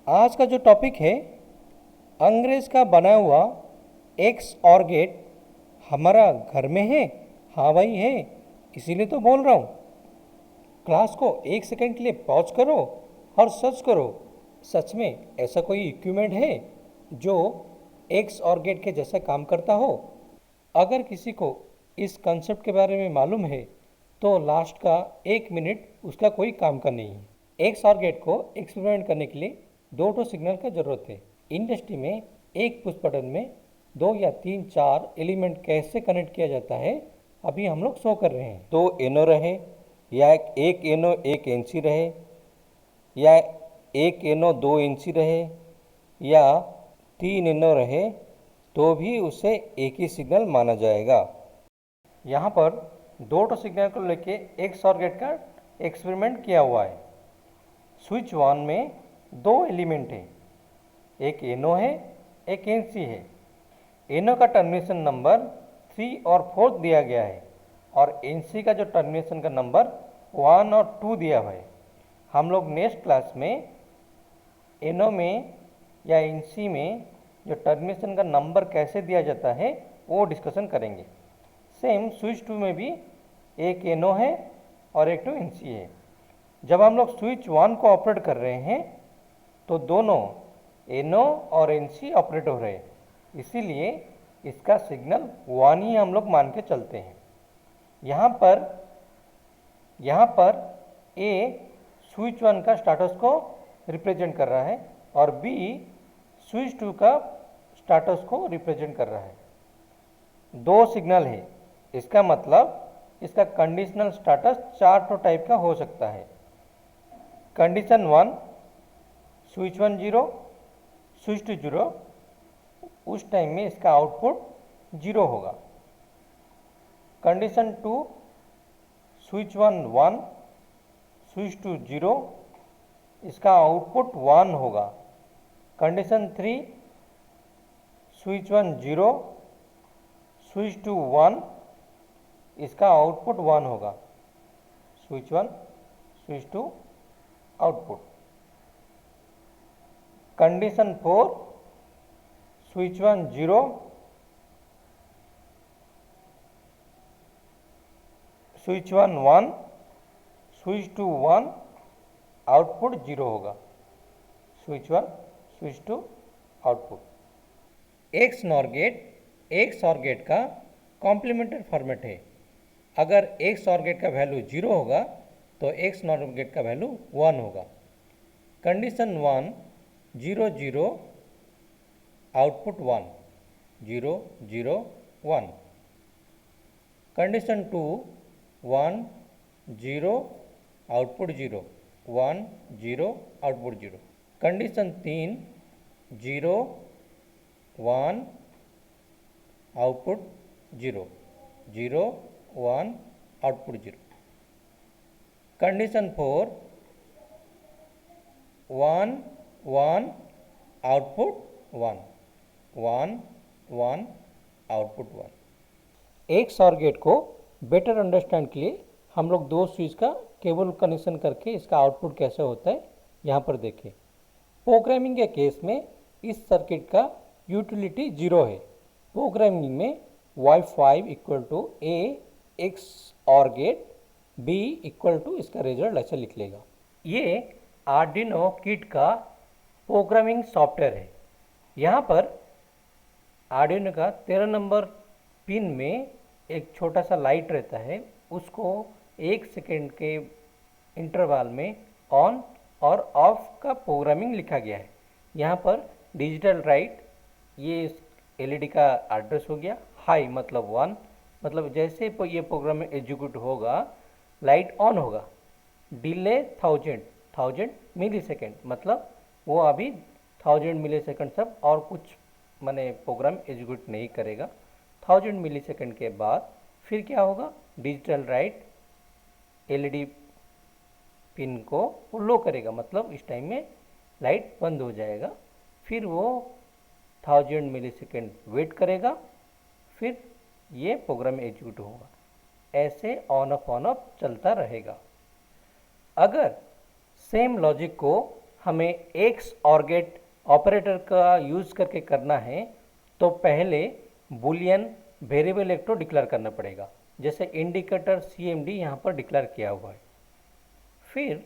आज का जो टॉपिक है, अंग्रेज का बना हुआ एक्स और गेट हमारा घर में है। हाँ भाई है, इसीलिए तो बोल रहा हूँ। क्लास को एक सेकंड के लिए पॉज करो और सर्च करो, सच में ऐसा कोई इक्विपमेंट है जो एक्स और गेट के जैसा काम करता हो। अगर किसी को इस कंसेप्ट के बारे में मालूम है तो लास्ट का 1 मिनट उसका कोई काम का नहीं है। एक्स और गेट को एक्सपेरिमेंट करने के लिए दो सिग्नल का ज़रूरत है। इंडस्ट्री में एक पुश बटन में 2 या 3 4 एलिमेंट कैसे कनेक्ट किया जाता है, अभी हम लोग शो कर रहे हैं। 2 NO रहे या एक NO 1 NC रहे या 1 NO 2 NC रहे या 3 NO रहे तो भी उसे एक ही सिग्नल माना जाएगा। यहाँ पर दो सिग्नल को लेके एक्स और गेट का एक्सपेरिमेंट किया हुआ है। स्विच 1 में 2 एलिमेंट हैं, एक NO है एक NC है। NO का टर्मिनेशन नंबर 3 और 4 दिया गया है और NC का जो टर्मिनेशन का नंबर 1 और 2 दिया हुआ है। हम लोग नेक्स्ट क्लास में NO में या NC में जो टर्मिनेशन का नंबर कैसे दिया जाता है वो डिस्कशन करेंगे। सेम स्विच 2 में भी एक NO है और एक NC है। जब हम लोग स्विच 1 को ऑपरेट कर रहे हैं तो दोनों NO और NC ऑपरेट हो रहे हैं, इसीलिए इसका सिग्नल 1 ही हम लोग मान के चलते हैं। यहाँ पर A स्विच 1 का स्टेटस को रिप्रेजेंट कर रहा है और B स्विच 2 का स्टेटस को रिप्रेजेंट कर रहा है। दो सिग्नल है, इसका मतलब इसका कंडीशनल स्टेटस 4 टाइप का हो सकता है। कंडीशन 1 स्विच 1 0 स्विच 2 0, उस टाइम में इसका आउटपुट 0 होगा। कंडीशन 2 स्विच 1 1 स्विच 2 0, इसका आउटपुट 1 होगा। कंडीशन 3 स्विच 1 0 स्विच 2 1, इसका आउटपुट 1 होगा। Switch 1 switch 2 output. Condition 4 switch 1 0 switch 1 1 switch 2 1, output 0 होगा। Switch 1 switch 2 output. XNOR gate का कॉम्प्लीमेंट्री फॉर्मेट है। अगर एक्स नॉर गेट का वैल्यू 0 होगा तो एक्स नॉर गेट का वैल्यू 1 होगा। Condition 1 0 0, output 1 0 0 1। Condition 2 1 0, output 0 1 0, output 0। Condition 3 0 1, output 0 0 1, output 0। Condition 4 1 1, output 1 1 1, output 1। X और गेट को बेटर अंडरस्टैंड के लिए हम लोग दो स्विच का केबल कनेक्शन करके इसका आउटपुट कैसे होता है यहाँ पर देखें। प्रोग्रामिंग के केस में इस सर्किट का यूटिलिटी 0 है। प्रोग्रामिंग में y5 equal to A XOR gate b equal to इसका रिजल्ट ऐसे लिख लेगा। ये आर्डिनो किट का प्रोग्रामिंग सॉफ्टवेयर है। यहाँ पर आर्डिनो का 13 नंबर पिन में एक छोटा सा लाइट रहता है, उसको 1 सेकेंड के इंटरवल में ऑन और ऑफ का प्रोग्रामिंग लिखा गया है। यहाँ पर डिजिटल राइट, ये एलईडी का एड्रेस हो गया। हाई मतलब 1, मतलब जैसे ये प्रोग्राम एग्जीक्यूट होगा लाइट ऑन होगा। डिले 1000 मिली सेकेंड, मतलब वो अभी 1000 मिली सेकेंड सब और कुछ मैंने प्रोग्राम एग्जीक्यूट नहीं करेगा। 1000 मिली सेकेंड के बाद फिर क्या होगा, डिजिटल राइट एलईडी पिन को लो करेगा, मतलब इस टाइम में लाइट बंद हो जाएगा। फिर वो 1000 मिली सेकेंड वेट करेगा, फिर ये प्रोग्राम एग्जीक्यूट होगा। ऐसे ऑन ऑफ चलता रहेगा। अगर सेम लॉजिक को हमें एक्स और गेट ऑपरेटर का यूज़ करके करना है तो पहले बुलियन वेरिएबल एक तो डिक्लेयर करना पड़ेगा, जैसे इंडिकेटर CMD यहाँ पर डिक्लेयर किया हुआ है। फिर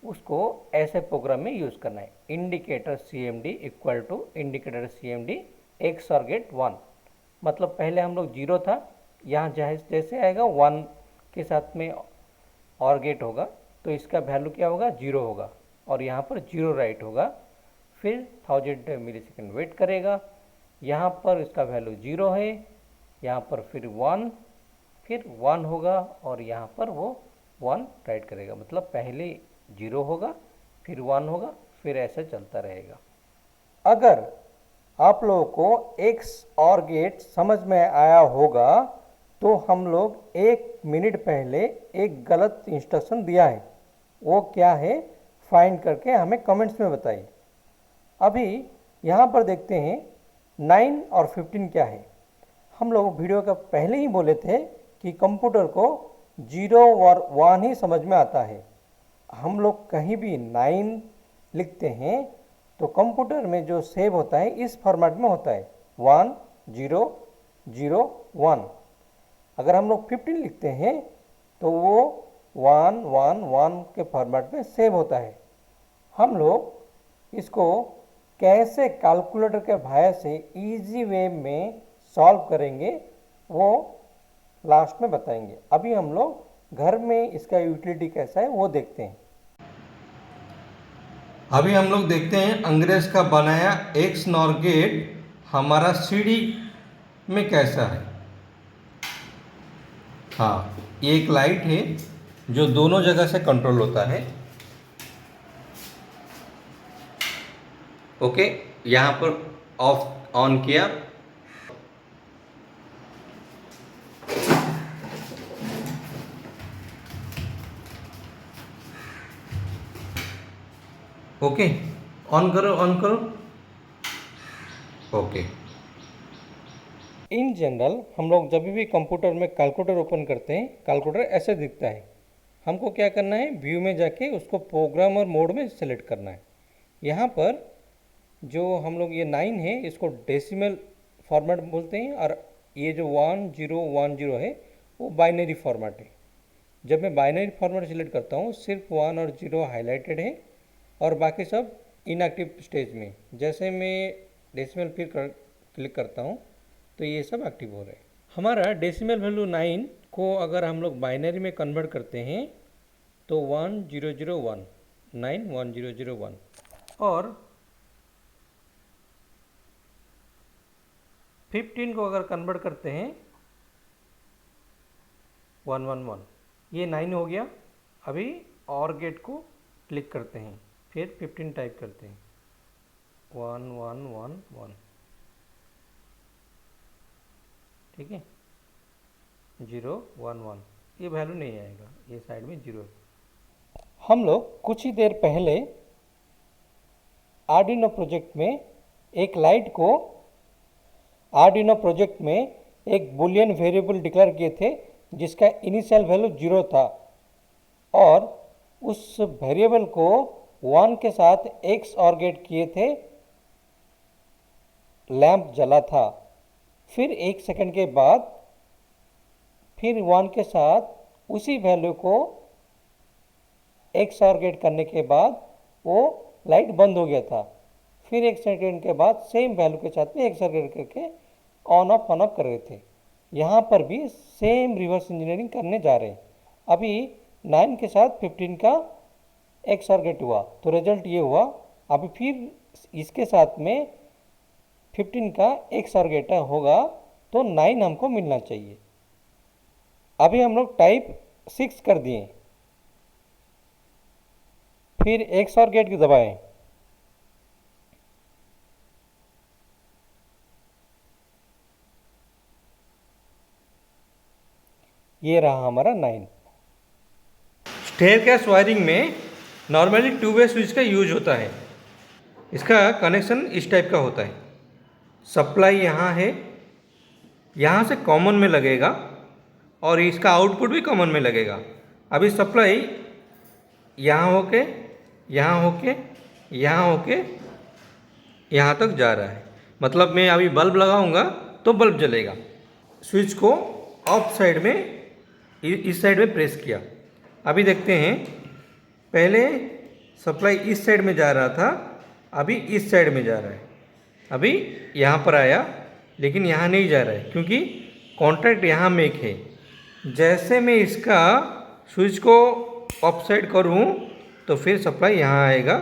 उसको ऐसे प्रोग्राम में यूज़ करना है, indicator CMD equal to indicator CMD XOR gate 1। मतलब पहले हम लोग 0 था, यहाँ जैसे आएगा 1 के साथ में और गेट होगा तो इसका वैल्यू क्या होगा, 0 होगा और यहाँ पर 0 राइट होगा। फिर 1000 मिलीसेकंड वेट करेगा, यहाँ पर इसका वैल्यू 0 है, यहाँ पर फिर 1 होगा और यहाँ पर वो 1 राइट करेगा। मतलब पहले 0 होगा फिर 1 होगा, फिर ऐसे चलता रहेगा। अगर आप लोगों को एक्स और गेट समझ में आया होगा तो हम लोग 1 मिनट पहले एक गलत इंस्ट्रक्शन दिया है, वो क्या है फाइंड करके हमें कमेंट्स में बताइए। अभी यहाँ पर देखते हैं 9 और 15 क्या है। हम लोग वीडियो का पहले ही बोले थे कि कंप्यूटर को 0 और 1 ही समझ में आता है। हम लोग कहीं भी 9 लिखते हैं तो कंप्यूटर में जो सेव होता है इस फॉर्मेट में होता है 1 0 0 1। अगर हम लोग 15 लिखते हैं तो वो 1 1 1 के फॉर्मेट में सेव होता है। हम लोग इसको कैसे कैलकुलेटर के सहायता से इजी वे में सॉल्व करेंगे वो लास्ट में बताएंगे। अभी हम लोग घर में इसका यूटिलिटी कैसा है वो देखते हैं। अभी हम लोग देखते हैं अंग्रेज का बनाया एक्स नॉर गेट हमारा CD में कैसा है। हाँ, ये एक लाइट है जो दोनों जगह से कंट्रोल होता है। ओके, यहाँ पर ऑफ ऑन किया, ओके ऑन करो ओके। इन जनरल हम लोग जब भी कंप्यूटर में कैलकुलेटर ओपन करते हैं कैलकुलेटर ऐसे दिखता है। हमको क्या करना है, व्यू में जाके उसको प्रोग्रामर मोड में सेलेक्ट करना है। यहाँ पर जो हम लोग ये 9 है इसको डेसिमल फॉर्मेट बोलते हैं और ये जो 1010 है वो बाइनरी फॉर्मेट है। जब मैं बाइनरी फॉर्मेट सेलेक्ट करता हूँ सिर्फ 1 और 0 हाईलाइटेड है और बाकी सब इनएक्टिव स्टेज में। जैसे मैं डेसिमल फिर क्लिक करता हूँ तो ये सब एक्टिव हो रहे हैं। हमारा डेसिमल वैल्यू 9 को अगर हम लोग बाइनरी में कन्वर्ट करते हैं तो 1001 91001 और 15 को अगर कन्वर्ट करते हैं 111, ये 9 हो गया। अभी और गेट को क्लिक करते हैं फिर 15 टाइप करते हैं 1111, ठीक है 011, ये वैल्यू नहीं आएगा, ये साइड में 0। हम लोग कुछ ही देर पहले आर्डिनो प्रोजेक्ट में एक लाइट को आर्डिनो प्रोजेक्ट में एक बुलियन वेरिएबल डिक्लेयर किए थे जिसका इनिशियल वैल्यू 0 था और उस वेरिएबल को 1 के साथ एक्स और गेट किए थे, लैंप जला था। फिर 1 सेकंड के बाद फिर 1 के साथ उसी वैल्यू को एक्स और गेट करने के बाद वो लाइट बंद हो गया था। फिर 1 सेकंड के बाद सेम वैल्यू के साथ में एक्स और गेट करके ऑन ऑफ कर रहे थे। यहाँ पर भी सेम रिवर्स इंजीनियरिंग करने जा रहे हैं। अभी 9 के साथ 15 का एक्स और गेट हुआ तो रिजल्ट ये हुआ। अभी फिर इसके साथ में 15 का एक्स और गेट होगा तो 9 हमको मिलना चाहिए। अभी हम लोग टाइप 6 कर दिए, फिर एक्स और गेट की दबाएं, ये रहा हमारा 9। स्टेयरकेस वायरिंग में नॉर्मली 2 वे स्विच का यूज होता है। इसका कनेक्शन इस टाइप का होता है। सप्लाई यहाँ है, यहाँ से कॉमन में लगेगा और इसका आउटपुट भी कॉमन में लगेगा। अभी सप्लाई यहाँ होके यहाँ होके यहाँ तक जा रहा है। मतलब मैं अभी बल्ब लगाऊंगा तो बल्ब जलेगा। स्विच को ऑफ साइड में इस साइड में प्रेस किया। अभी देखते हैं, पहले सप्लाई इस साइड में जा रहा था, अभी इस साइड में जा रहा है। अभी यहाँ पर आया लेकिन यहाँ नहीं जा रहा है क्योंकि कॉन्टैक्ट यहाँ मेक है। जैसे मैं इसका स्विच को ऑफ साइड करूँ तो फिर सप्लाई यहाँ आएगा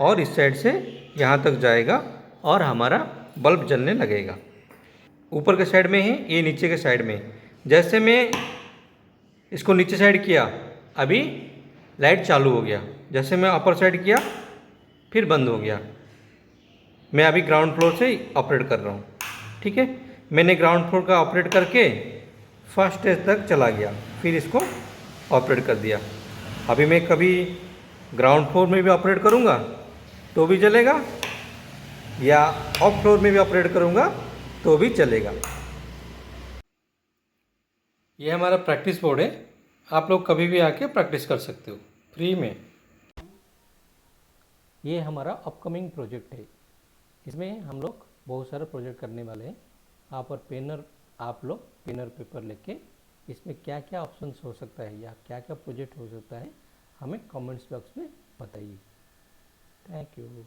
और इस साइड से यहाँ तक जाएगा और हमारा बल्ब जलने लगेगा। ऊपर के साइड में है, ये नीचे के साइड में है। जैसे मैं इसको नीचे साइड किया, अभी लाइट चालू हो गया। जैसे मैं अपर साइड किया फिर बंद हो गया। मैं अभी ग्राउंड फ्लोर से ऑपरेट कर रहा हूँ। ठीक है, मैंने ग्राउंड फ्लोर का ऑपरेट करके फर्स्ट स्टेज तक चला गया, फिर इसको ऑपरेट कर दिया। अभी मैं कभी ग्राउंड फ्लोर में भी ऑपरेट करूँगा तो भी चलेगा, या ऑफ फ्लोर में भी ऑपरेट करूँगा तो भी चलेगा। ये हमारा प्रैक्टिस बोर्ड है, आप लोग कभी भी आके प्रैक्टिस कर सकते हो फ्री में। ये हमारा अपकमिंग प्रोजेक्ट है, इसमें हम लोग बहुत सारा प्रोजेक्ट करने वाले हैं। आप लोग पेनर पेपर लेके इसमें क्या क्या ऑप्शंस हो सकता है या क्या क्या प्रोजेक्ट हो सकता है हमें कमेंट्स बॉक्स में बताइए। Thank you.